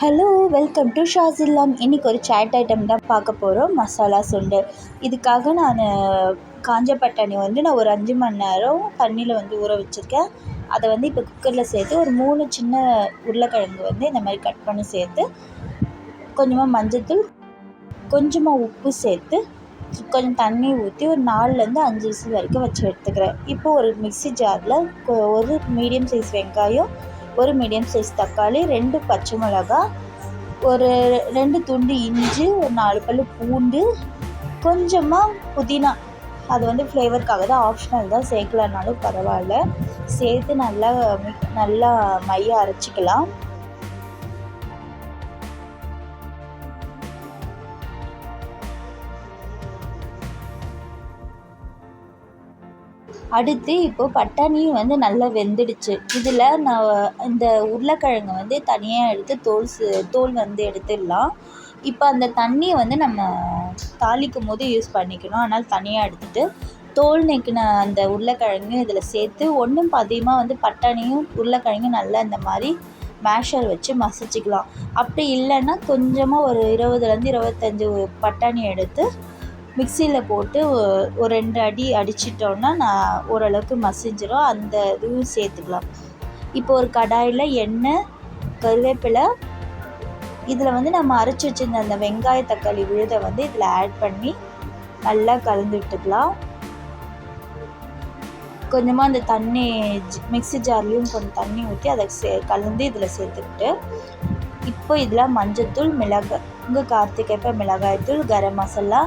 Hello, welcome to ஷாசில்லாம். இன்றைக்கி ஒரு chat item தான் பார்க்க போகிறோம். மசாலா சுண்டல். இதுக்காக நான் காஞ்ச பட்டாணி நான் ஒரு 5 மணி நேரம் தண்ணியில் ஊற வச்சுருக்கேன். அதை இப்போ குக்கரில் சேர்த்து ஒரு 3 சின்ன உருளைக்கிழங்கு இந்த மாதிரி கட் பண்ணி சேர்த்து கொஞ்சமாக மஞ்சள்தூள், கொஞ்சமாக உப்பு சேர்த்து கொஞ்சம் தண்ணி ஊற்றி ஒரு 4லேருந்து 5 விசில் வரைக்கும் வச்சு எடுத்துக்கிறேன். இப்போது ஒரு மிக்ஸி ஜாரில் ஒரு மீடியம் சைஸ் வெங்காயம், ஒரு மீடியம் சைஸ் தக்காளி, 2 பச்சை மிளகாய், ஒரு 2 துண்டு இஞ்சி, ஒரு 4 பல் பூண்டு, கொஞ்சமாக புதினா. அது ஃப்ளேவருக்காக தான், ஆப்ஷனல் தான், சேர்க்கலனாலும் பரவாயில்ல. சேர்த்து நல்லா மைய அரைச்சிக்கலாம். அடுத்து இப்போது பட்டாணியும் நல்லா வெந்துடுச்சு. இதில் நான் இந்த உருளைக்கிழங்கு தனியாக எடுத்து தோல் எடுத்துடலாம். இப்போ அந்த தண்ணியை நம்ம தாளிக்கும் போது யூஸ் பண்ணிக்கணும். அதனால் தனியாக எடுத்துகிட்டு தோல் நீக்கின அந்த உருளைக்கிழங்கையும் இதில் சேர்த்து ஒன்றும் பாதியமாக பட்டாணியும் உருளைக்கிழங்கும் நல்லா இந்த மாதிரி மேஷர் வச்சு மசிச்சுக்கலாம். அப்படி இல்லைன்னா கொஞ்சமாக ஒரு 20லேருந்து 25 பட்டாணி எடுத்து மிக்சியில் போட்டு ஒரு 2 அடி அடிச்சிட்டோன்னா நான் ஓரளவுக்கு மசிஞ்சிடும். அந்த இதுவும் சேர்த்துக்கலாம். இப்போ ஒரு கடாயில் எண்ணெய், கருவேப்பிலை, இதில் நம்ம அரைச்சி வச்சுருந்த அந்த வெங்காய தக்காளி விழுதை இதில் ஆட் பண்ணி நல்லா கலந்து விட்டுக்கலாம். கொஞ்சமாக அந்த தண்ணி மிக்ஸி ஜார்லேயும் கொஞ்சம் தண்ணி ஊற்றி அதை கலந்து இதில் சேர்த்துக்கிட்டு இப்போ இதில் மஞ்சள்தூள், மிளகாய், உங்கள் காரத்துக்கேற்ப மிளகாய்த்தூள், கரம் மசாலா,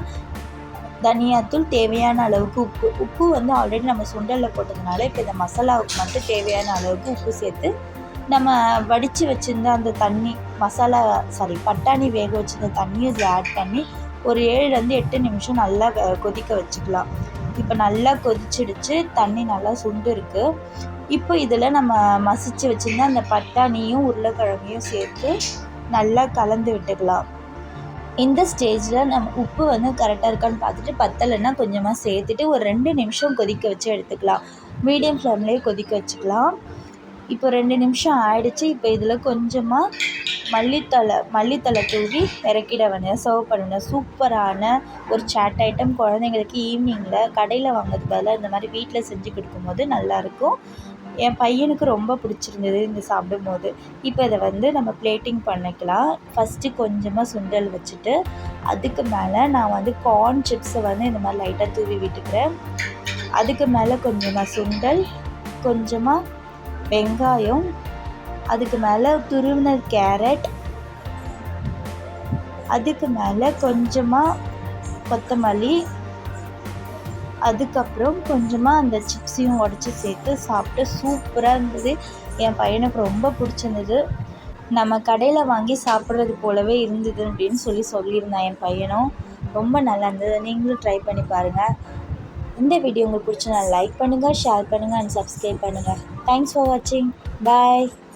தனியாத்தூள், தேவையான அளவுக்கு உப்பு ஆல்ரெடி நம்ம சுண்டலில் போட்டதுனால இப்போ இந்த மசாலாவுக்கு மட்டும் தேவையான அளவுக்கு உப்பு சேர்த்து நம்ம வடித்து வச்சுருந்த அந்த தண்ணி பட்டாணி வேக வச்சுருந்த தண்ணியும் இதில் ஆட் பண்ணி ஒரு 7லேருந்து 8 நிமிஷம் நல்லா கொதிக்க வச்சுக்கலாம். இப்போ நல்லா கொதிச்சிடுச்சு, தண்ணி நல்லா சுண்டு இருக்குது. இப்போ இதில் நம்ம மசிச்சு வச்சுருந்த அந்த பட்டாணியும் உருளைக்கிழங்கையும் சேர்த்து நல்லா கலந்து விட்டுக்கலாம். இந்த ஸ்டேஜில் நம்ம உப்பு கரெக்டாக இருக்கான்னு பார்த்துட்டு பத்தலைன்னா கொஞ்சமாக சேர்த்துட்டு ஒரு 2 நிமிஷம் கொதிக்க வச்சு எடுத்துக்கலாம். மீடியம் ஃப்ளேம்லேயே கொதிக்க வச்சுக்கலாம். இப்போ 2 நிமிஷம் ஆயிடுச்சு. இப்போ இதில் கொஞ்சமாக மல்லித்தழை தூவி இறக்கிட வேண்டிய சர்வ் பண்ணுங்கள். சூப்பரான ஒரு சாட் ஐட்டம். குழந்தைங்களுக்கு ஈவினிங்கில் கடையில் வாங்கிறது பதிலாக இந்த மாதிரி வீட்டில் செஞ்சு கொடுக்கும்போது நல்லாயிருக்கும். என் பையனுக்கு ரொம்ப பிடிச்சிருந்தது இந்த சாப்பிடும்போது. இப்போ இதை நம்ம பிளேட்டிங் பண்ணிக்கலாம். ஃபஸ்ட்டு கொஞ்சமாக சுண்டல் வச்சுட்டு அதுக்கு மேலே நான் கார்ன் சிப்ஸை இந்த மாதிரி லைட்டாக தூவி விட்டுக்கிறேன். அதுக்கு மேலே கொஞ்சமாக சுண்டல், கொஞ்சமாக வெங்காயம், அதுக்கு மேலே துருவின கேரட், அதுக்கு மேலே கொஞ்சமாக கொத்தமல்லி, அதுக்கப்புறம் கொஞ்சமாக அந்த சிப்ஸையும் உடச்சி சேர்த்து சாப்பிட்டு சூப்பராக இருந்தது. என் பையனுக்கு ரொம்ப பிடிச்சிருந்தது. நம்ம கடையில் வாங்கி சாப்பிட்றது போலவே இருந்தது அப்படின்னு சொல்லியிருந்தான் என் பையனும். ரொம்ப நல்லா இருந்தது. நீங்களும் ட்ரை பண்ணி பாருங்கள். இந்த வீடியோ உங்களுக்கு பிடிச்சா லைக் பண்ணுங்கள், ஷேர் பண்ணுங்கள் அண்ட் சப்ஸ்கிரைப் பண்ணுங்கள். தேங்க்ஸ் ஃபார் வாட்சிங். பாய்.